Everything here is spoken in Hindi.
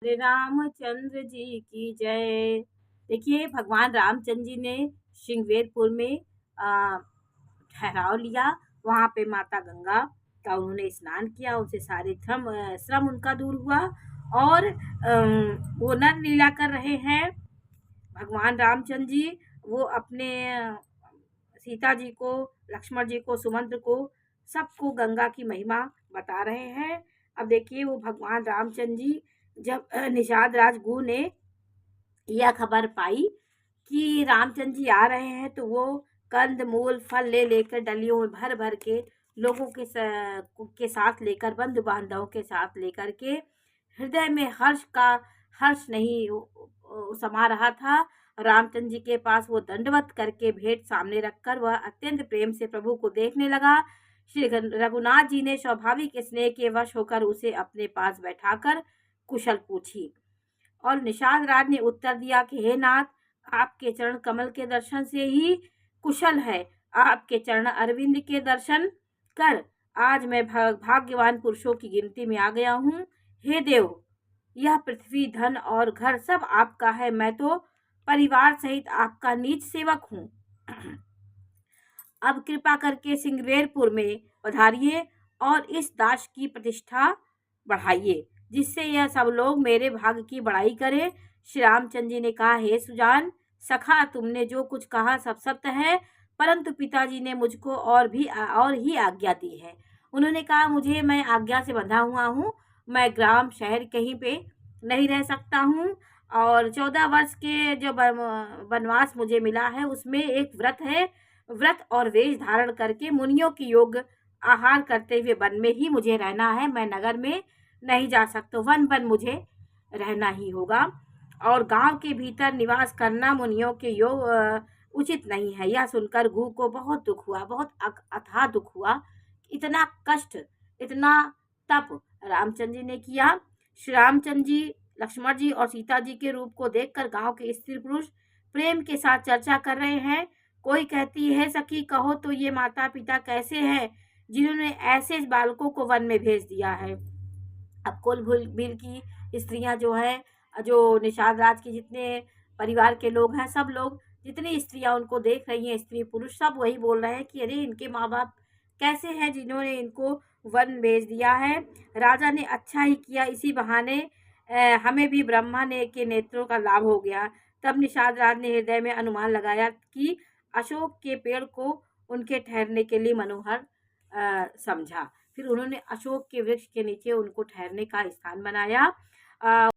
श्री रामचंद्र जी की जय। देखिए, भगवान रामचंद्र जी ने श्रृंगवेरपुर में ठहराव लिया। वहाँ पे माता गंगा का उन्होंने स्नान किया, उनसे सारे श्रम उनका दूर हुआ और वो नर लीला कर रहे हैं। भगवान रामचंद्र जी वो अपने सीता जी को, लक्ष्मण जी को, सुमंत्र को, सबको गंगा की महिमा बता रहे हैं। अब देखिए, वो भगवान रामचंद्र जी जब निषाद राजगुरु ने यह खबर पाई कि रामचंद्र जी आ रहे हैं, तो वो कंद मूल फल ले लेकर डलियों में भर भर के लोगों के साथ लेकर, बंधु बांधवों के साथ लेकर के, हृदय में हर्ष नहीं समा रहा था। रामचंद्र जी के पास वो दंडवत करके भेंट सामने रखकर वह अत्यंत प्रेम से प्रभु को देखने लगा। श्री रघुनाथ जी ने स्वाभाविक स्नेह के वश होकर उसे अपने पास बैठाकर कुशल पूछी और निषाद राज ने उत्तर दिया कि हे नाथ, आपके चरण कमल के दर्शन से ही कुशल है। आपके चरण अरविंद के दर्शन कर आज मैं भाग्यवान पुरुषों की गिनती में आ गया हूँ। हे देव, यह पृथ्वी, धन और घर सब आपका है। मैं तो परिवार सहित आपका नीच सेवक हूँ। अब कृपा करके श्रृंगवेरपुर में पधारिए और इस दास की प्रतिष्ठा बढ़ाइए, जिससे यह सब लोग मेरे भाग्य की बड़ाई करें। श्री रामचंद्र जी ने कहा, हे सुजान सखा, तुमने जो कुछ कहा सब सत्य है, परंतु पिताजी ने मुझको और ही आज्ञा दी है। उन्होंने कहा, मैं आज्ञा से बंधा हुआ हूँ, मैं ग्राम शहर कहीं पे नहीं रह सकता हूँ और 14 वर्ष के जो वनवास मुझे मिला है उसमें एक व्रत है। व्रत और वेश धारण करके मुनियों की योग आहार करते हुए वन में ही मुझे रहना है। मैं नगर में नहीं जा सकता, वन मुझे रहना ही होगा और गांव के भीतर निवास करना मुनियों के योग उचित नहीं है। यह सुनकर घू को बहुत दुख हुआ, बहुत अथाह दुख हुआ। इतना कष्ट, इतना तप रामचंद्र जी ने किया। श्री रामचंद्र जी, लक्ष्मण जी और सीता जी के रूप को देखकर गांव के स्त्री पुरुष प्रेम के साथ चर्चा कर रहे हैं। कोई कहती है, सखी कहो तो ये माता पिता कैसे हैं जिन्होंने ऐसे बालकों को वन में भेज दिया है। अब कुल भूल की स्त्रियां जो है, जो निषाद राज के जितने परिवार के लोग हैं, सब लोग, जितनी स्त्रियां उनको देख रही हैं, स्त्री पुरुष सब वही बोल रहे हैं कि अरे इनके माँ बाप कैसे हैं जिन्होंने इनको वन भेज दिया है। राजा ने अच्छा ही किया, इसी बहाने हमें भी ब्रह्मा ने के नेत्रों का लाभ हो गया। तब निषाद राज ने हृदय में अनुमान लगाया कि अशोक के पेड़ को उनके ठहरने के लिए मनोहर समझा। फिर उन्होंने अशोक के वृक्ष के नीचे उनको ठहरने का स्थान बनाया।